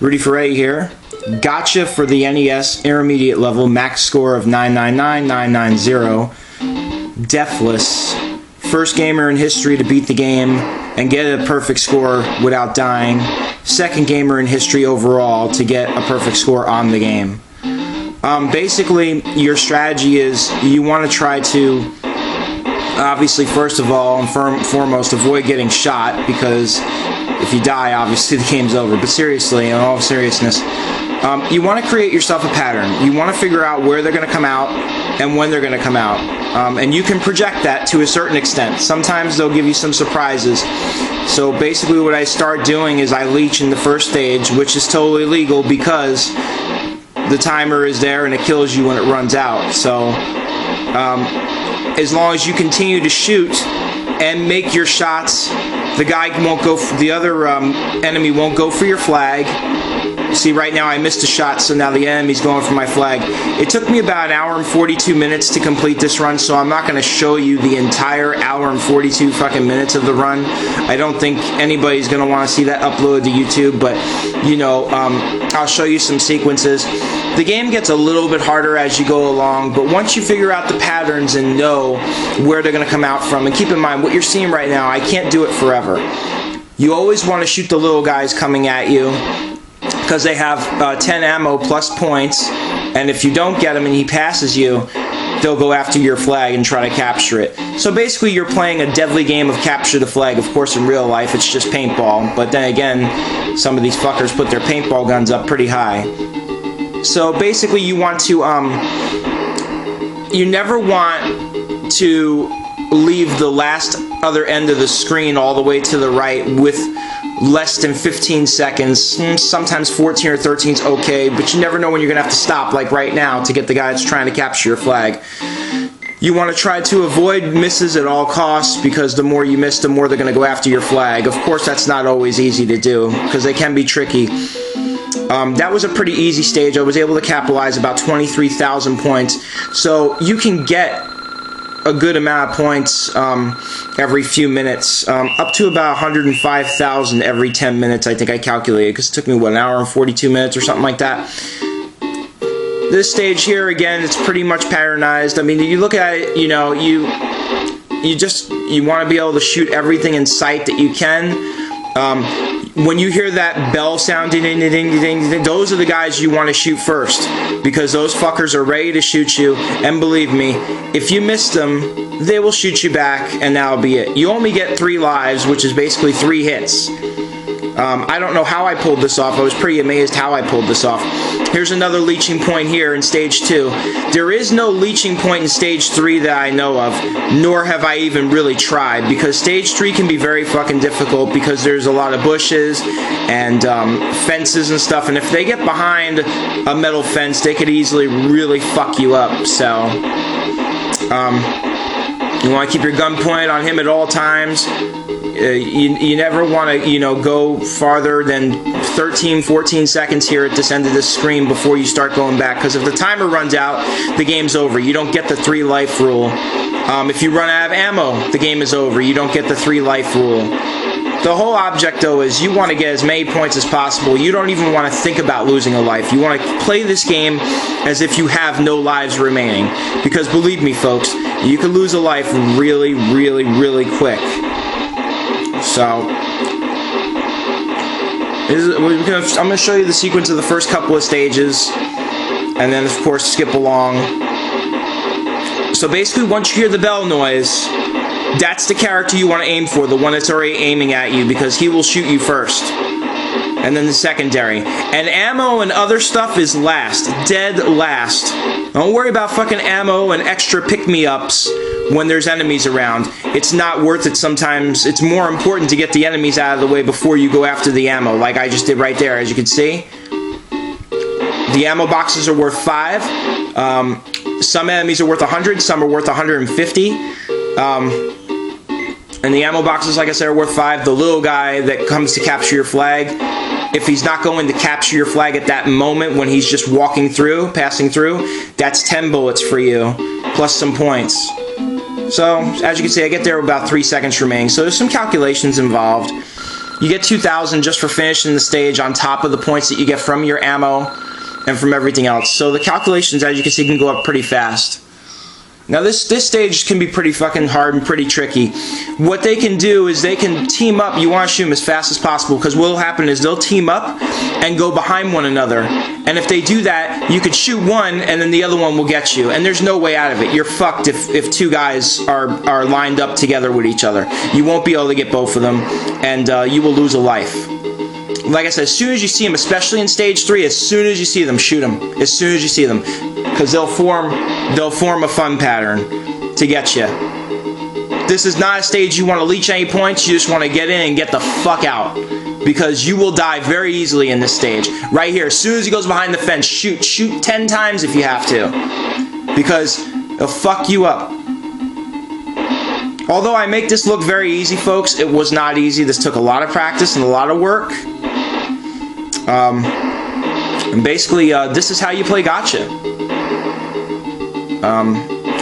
Rudy Ferretti here. Gotcha for the NES intermediate level, max score of 999,990. Deathless. First gamer in history to beat the game and get a perfect score without dying. Second gamer in history overall to get a perfect score on the game. Basically, your strategy is you want to try to, obviously, first of all and foremost, avoid getting shot, because if you die, obviously the game's over. But seriously, in all seriousness, you want to create yourself a pattern. You want to figure out where they're going to come out and when they're going to come out. And you can project that to a certain extent. Sometimes they'll give you some surprises. So basically what I start doing is I leech in the first stage, which is totally legal because the timer is there and it kills you when it runs out. So as long as you continue to shoot and make your shots, the guy won't go. The other enemy won't go for your flag. See, right now I missed a shot, so now the enemy's going for my flag. It took me about an hour and 42 minutes to complete this run, so I'm not going to show you the entire hour and 42 fucking minutes of the run. I don't think anybody's going to want to see that uploaded to YouTube, but, you know, I'll show you some sequences. The game gets a little bit harder as you go along, but once you figure out the patterns and know where they're going to come out from, and keep in mind, what you're seeing right now, I can't do it forever. You always want to shoot the little guys coming at you, because they have 10 ammo plus points, and if you don't get him and he passes you, they'll go after your flag and try to capture it. So basically you're playing a deadly game of capture the flag. Of course in real life it's just paintball, but then again some of these fuckers put their paintball guns up pretty high. So basically you want to, you never want to leave the last other end of the screen all the way to the right with less than 15 seconds. Sometimes 14 or 13 is okay, but you never know when you're gonna have to stop, like right now, to get the guy that's trying to capture your flag. You want to try to avoid misses at all costs, because the more you miss, the more they're gonna go after your flag. Of course that's not always easy to do, because they can be tricky. That was a pretty easy stage. I was able to capitalize about 23,000 points, so you can get a good amount of points every few minutes, up to about 105,000 every 10 minutes, I think I calculated, because it took me, what, an hour and 42 minutes or something like that. This stage here, again, it's pretty much patternized. I mean, you look at it, you know, you want to be able to shoot everything in sight that you can. When you hear that bell sound, ding, ding, ding, ding, ding, those are the guys you want to shoot first, because those fuckers are ready to shoot you, and believe me, if you miss them, they will shoot you back, and that'll be it. You only get 3 lives, which is basically 3 hits. I don't know how I pulled this off. I was pretty amazed how I pulled this off. Here's another leeching point here in stage 2. There is no leeching point in stage 3 that I know of, nor have I even really tried, because stage 3 can be very fucking difficult because there's a lot of bushes and fences and stuff, and if they get behind a metal fence, they could easily really fuck you up. So you want to keep your gun pointed on him at all times. You never want to, you know, go farther than 13-14 seconds here at this end of the screen before you start going back, because if the timer runs out, the game's over. You don't get the 3 life rule. If you run out of ammo, the game is over. You don't get the 3 life rule. The whole object, though, is you want to get as many points as possible. You don't even want to think about losing a life. You want to play this game as if you have no lives remaining, because believe me, folks, you can lose a life really, really, really quick. So, I'm going to show you the sequence of the first couple of stages, and then, of course, skip along. So basically, once you hear the bell noise, that's the character you want to aim for, the one that's already aiming at you, because he will shoot you first. And then the secondary. And ammo and other stuff is last. Dead last. Don't worry about fucking ammo and extra pick-me-ups when there's enemies around. It's not worth it sometimes. It's more important to get the enemies out of the way before you go after the ammo, like I just did right there, as you can see. The ammo boxes are worth 5. Some enemies are worth 100, some are worth 150. And the ammo boxes, like I said, are worth 5. The little guy that comes to capture your flag, if he's not going to capture your flag at that moment when he's just walking through, passing through, that's 10 bullets for you, plus some points. So, as you can see, I get there with about 3 seconds remaining, so there's some calculations involved. You get 2,000 just for finishing the stage on top of the points that you get from your ammo and from everything else. So the calculations, as you can see, can go up pretty fast. Now this stage can be pretty fucking hard and pretty tricky. What they can do is they can team up. You want to shoot them as fast as possible, because what will happen is they'll team up and go behind one another. And if they do that, you could shoot one and then the other one will get you. And there's no way out of it. You're fucked if two guys are lined up together with each other. You won't be able to get both of them, and you will lose a life. Like I said, as soon as you see them, especially in stage 3, as soon as you see them, shoot them. As soon as you see them, because they'll form a fun pattern to get you. This is not a stage you want to leech any points. You just want to get in and get the fuck out, because you will die very easily in this stage. Right here, as soon as he goes behind the fence, shoot 10 times if you have to, because it'll fuck you up. Although I make this look very easy, folks, it was not easy. This took a lot of practice and a lot of work. And basically, this is how you play gotcha.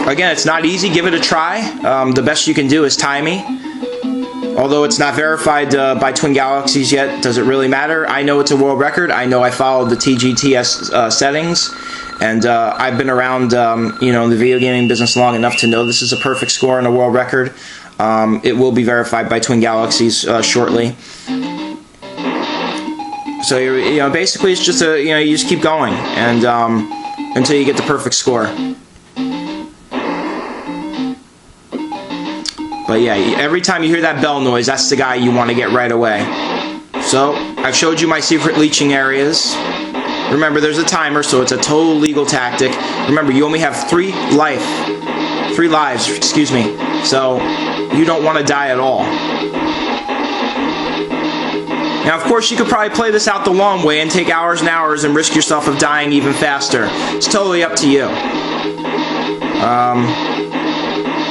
Again, it's not easy. Give it a try. The best you can do is tie me. Although it's not verified by Twin Galaxies yet, does it really matter? I know it's a world record. I know I followed the TGTS settings. And I've been around, you know, in the video gaming business long enough to know this is a perfect score and a world record. It will be verified by Twin Galaxies shortly. So you know, basically, it's just a, you know, you just keep going and until you get the perfect score. But yeah, every time you hear that bell noise, that's the guy you want to get right away. So I've showed you my secret leeching areas. Remember, there's a timer, so it's a total legal tactic. Remember, you only have 3 lives, excuse me. So you don't want to die at all. Now, of course, you could probably play this out the long way and take hours and hours and risk yourself of dying even faster. It's totally up to you.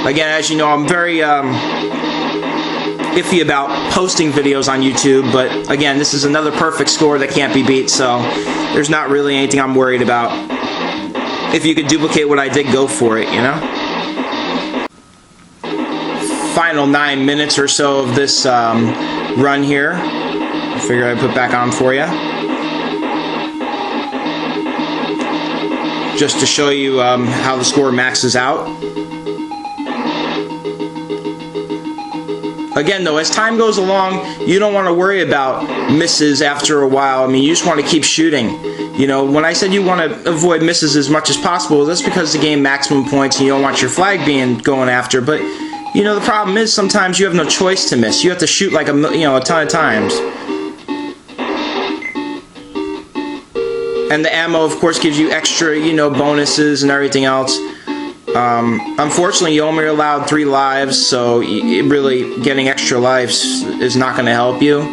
Again, as you know, I'm very iffy about posting videos on YouTube, but again, this is another perfect score that can't be beat, so there's not really anything I'm worried about. If you could duplicate what I did, go for it, you know? Final 9 minutes or so of this run here. I figured I'd put back on for you. Just to show you how the score maxes out. Again, though, as time goes along, you don't want to worry about misses after a while. I mean, you just want to keep shooting. You know, when I said you want to avoid misses as much as possible, that's because the game maximum points and you don't want your flag being going after. But, you know, the problem is sometimes you have no choice to miss. You have to shoot like a ton of times. And the ammo, of course, gives you extra, you know, bonuses and everything else. Unfortunately, you only allowed 3 lives, so really getting extra lives is not going to help you.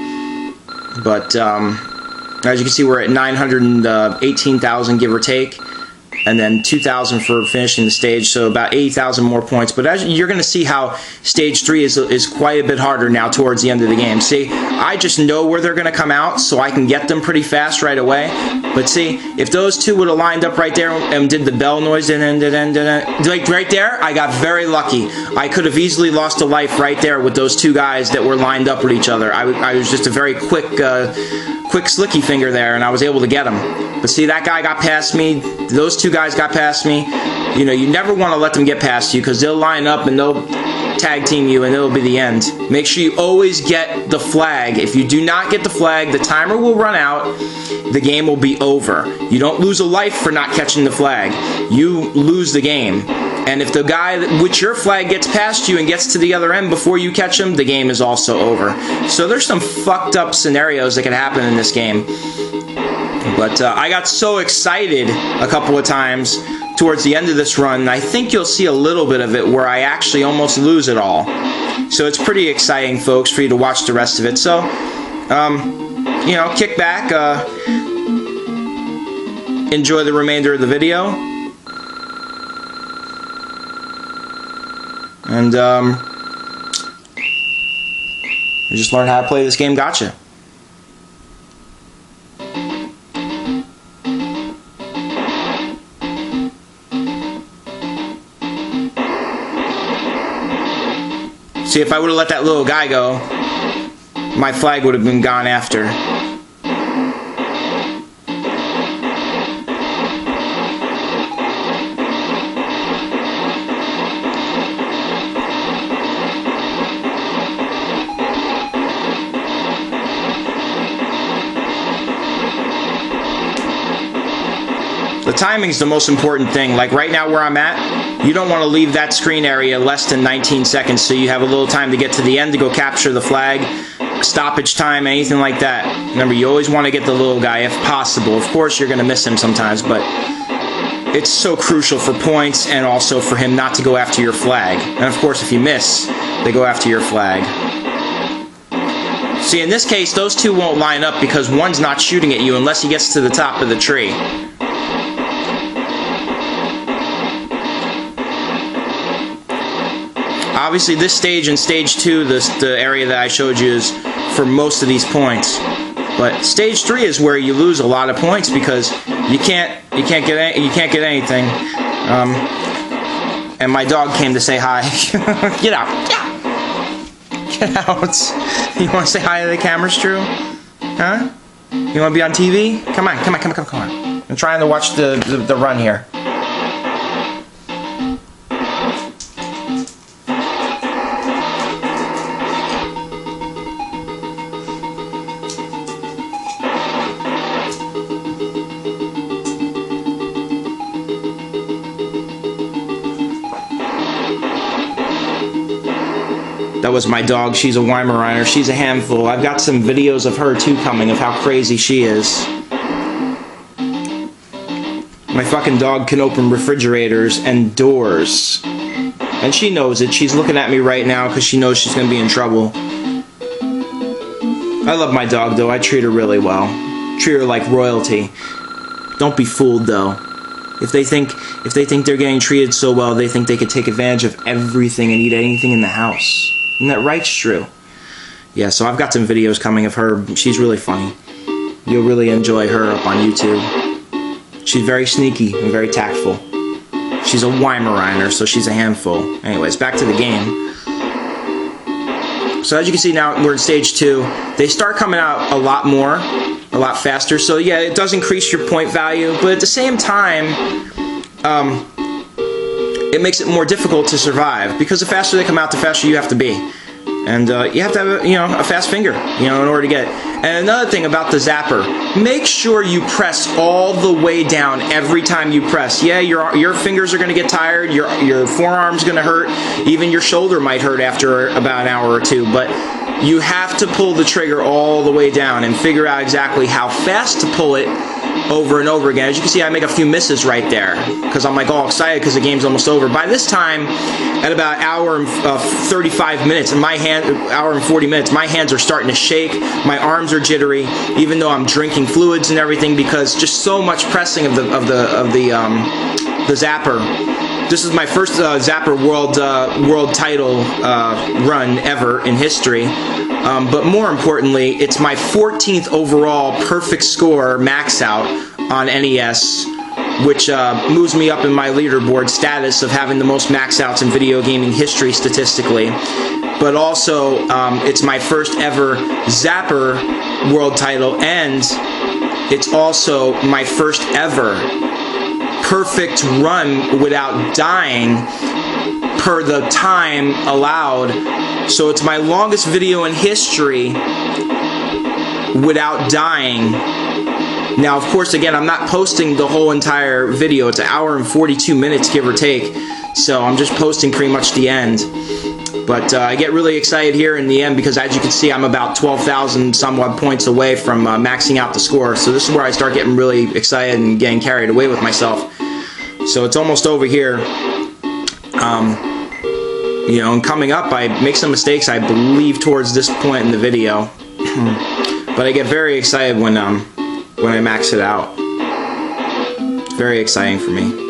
But as you can see, we're at 918,000, give or take, and then 2,000 for finishing the stage, so about 80,000 more points. But as you're going to see how stage 3 is quite a bit harder now towards the end of the game. See, I just know where they're going to come out, so I can get them pretty fast right away. But see, if those two would have lined up right there and did the bell noise, like right there, I got very lucky. I could have easily lost a life right there with those two guys that were lined up with each other. I was just a very quick slicky finger there, and I was able to get him. But see, that guy got past me. Those two guys got past me. You know, you never want to let them get past you, because they'll line up and they'll tag team you, and it'll be the end. Make sure you always get the flag. If you do not get the flag, the timer will run out. The game will be over. You don't lose a life for not catching the flag. You lose the game. And if the guy with your flag gets past you and gets to the other end before you catch him, the game is also over. So there's some fucked up scenarios that can happen in this game. But I got so excited a couple of times towards the end of this run, I think you'll see a little bit of it where I actually almost lose it all. So it's pretty exciting, folks, for you to watch the rest of it. So, you know, kick back, enjoy the remainder of the video, and you just learn how to play this game gotcha. See, if I would have let that little guy go, my flag would have been gone after. The timing's the most important thing. Like right now where I'm at, you don't want to leave that screen area less than 19 seconds so you have a little time to get to the end to go capture the flag, stoppage time, anything like that. Remember, you always want to get the little guy if possible. Of course, you're going to miss him sometimes, but it's so crucial for points and also for him not to go after your flag. And of course, if you miss, they go after your flag. See, in this case, those two won't line up because one's not shooting at you unless he gets to the top of the tree. Obviously, this stage and stage 2, the area that I showed you, is for most of these points. But stage 3 is where you lose a lot of points because you can't get anything. And my dog came to say hi. Get out! Get out! You want to say hi to the cameras, Drew? Huh? You want to be on TV? Come on! I'm trying to watch the run here. That was my dog. She's a Weimaraner. She's a handful. I've got some videos of her too coming of how crazy she is. My fucking dog can open refrigerators and doors. And she knows it. She's looking at me right now because she knows she's going to be in trouble. I love my dog though. I treat her really well. Treat her like royalty. Don't be fooled though. If they think they're getting treated so well, they think they could take advantage of everything and eat anything in the house. Isn't that right, Shrew? Yeah, so I've got some videos coming of her. She's really funny. You'll really enjoy her up on YouTube. She's very sneaky and very tactful. She's a Weimaraner, so she's a handful. Anyways, back to the game. So as you can see now, we're in stage 2. They start coming out a lot more, a lot faster. So yeah, it does increase your point value, but at the same time, it makes it more difficult to survive because the faster they come out, the faster you have to be, and you have to have a fast finger, in order to get it. And another thing about the zapper, make sure you press all the way down every time you press. Yeah, your fingers are going to get tired, your forearm's going to hurt, even your shoulder might hurt after about an hour or two, but you have to pull the trigger all the way down and figure out exactly how fast to pull it over and over again. As you can see, I make a few misses right there because I'm like all excited because the game's almost over. By this time, at about an hour and 35 minutes, and hour and 40 minutes, my hands are starting to shake. My arms are jittery, even though I'm drinking fluids and everything because just so much pressing of the zapper. This is my first zapper world title run ever in history. But more importantly, it's my 14th overall perfect score max out on NES, which moves me up in my leaderboard status of having the most max outs in video gaming history statistically. But also, it's my first ever zapper world title, and it's also my first ever perfect run without dying per the time allowed. So it's my longest video in history without dying. Now, of course, again, I'm not posting the whole entire video. It's an hour and 42 minutes, give or take. So I'm just posting pretty much the end. But I get really excited here in the end because, as you can see, I'm about 12,000 somewhat points away from maxing out the score. So this is where I start getting really excited and getting carried away with myself. So it's almost over here. And coming up, I make some mistakes, I believe, towards this point in the video. But I get very excited when I max it out. It's very exciting for me.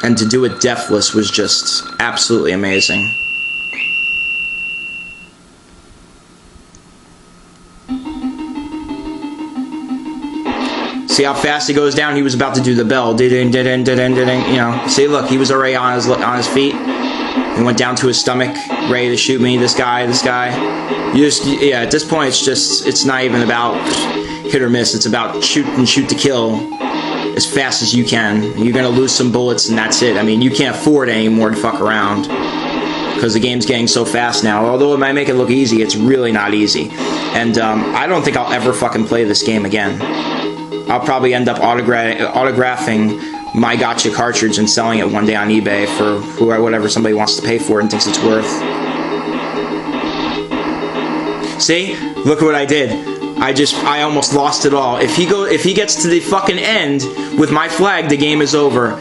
And to do it deathless was just absolutely amazing. See how fast he goes down? He was about to do the bell. See, look, he was already on his feet. He went down to his stomach, ready to shoot me. This guy. You just, yeah, at this point, it's not even about hit or miss. It's about shoot to kill as fast as you can. You're gonna lose some bullets, and that's it. I mean, you can't afford anymore to fuck around because the game's getting so fast now. Although it might make it look easy, it's really not easy. And I don't think I'll ever fucking play this game again. I'll probably end up autographing my gotcha cartridge and selling it one day on eBay for whatever somebody wants to pay for it and thinks it's worth. See? Look what I did. I almost lost it all. If he gets to the fucking end with my flag, the game is over.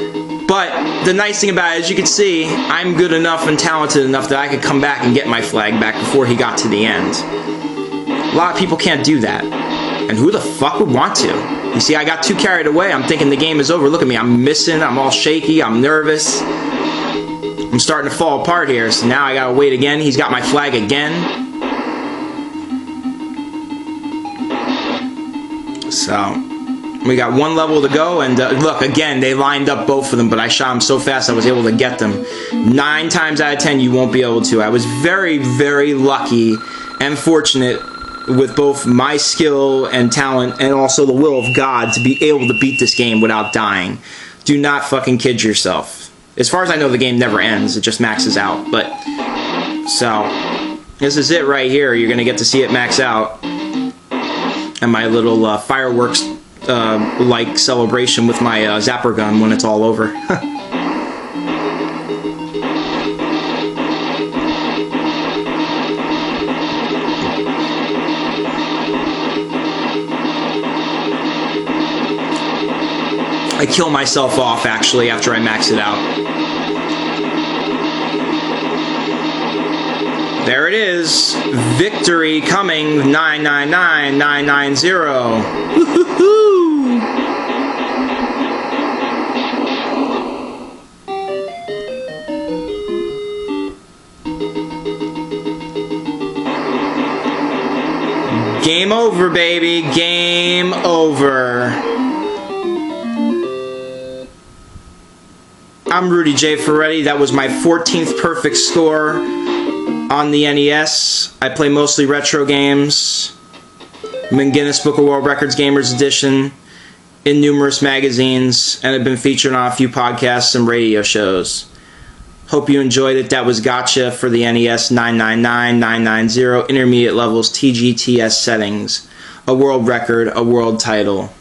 But the nice thing about it, as you can see, I'm good enough and talented enough that I could come back and get my flag back before he got to the end. A lot of people can't do that. And who the fuck would want to? You see, I got too carried away. I'm thinking the game is over. Look at me. I'm missing. I'm all shaky. I'm nervous. I'm starting to fall apart here. So now I gotta wait again. He's got my flag again. So we got one level to go. And look, again, they lined up both of them. But I shot them so fast I was able to get them. 9 times out of 10, you won't be able to. I was very, very lucky and fortunate with both my skill and talent and also the will of God to be able to beat this game without dying. Do not fucking kid yourself. As far as I know, the game never ends. It just maxes out. But, so, this is it right here. You're going to get to see it max out. And my little fireworks like celebration with my zapper gun when it's all over. I kill myself off, actually, after I max it out. There it is. Victory coming. 999990. Woohoo! Game over, baby. Game over. I'm Rudy J. Ferretti. That was my 14th perfect score on the NES. I play mostly retro games. I'm in Guinness Book of World Records Gamers Edition, in numerous magazines, and have been featured on a few podcasts and radio shows. Hope you enjoyed it. That was Gotcha for the NES 999990 intermediate levels TGTS settings. A world record, a world title.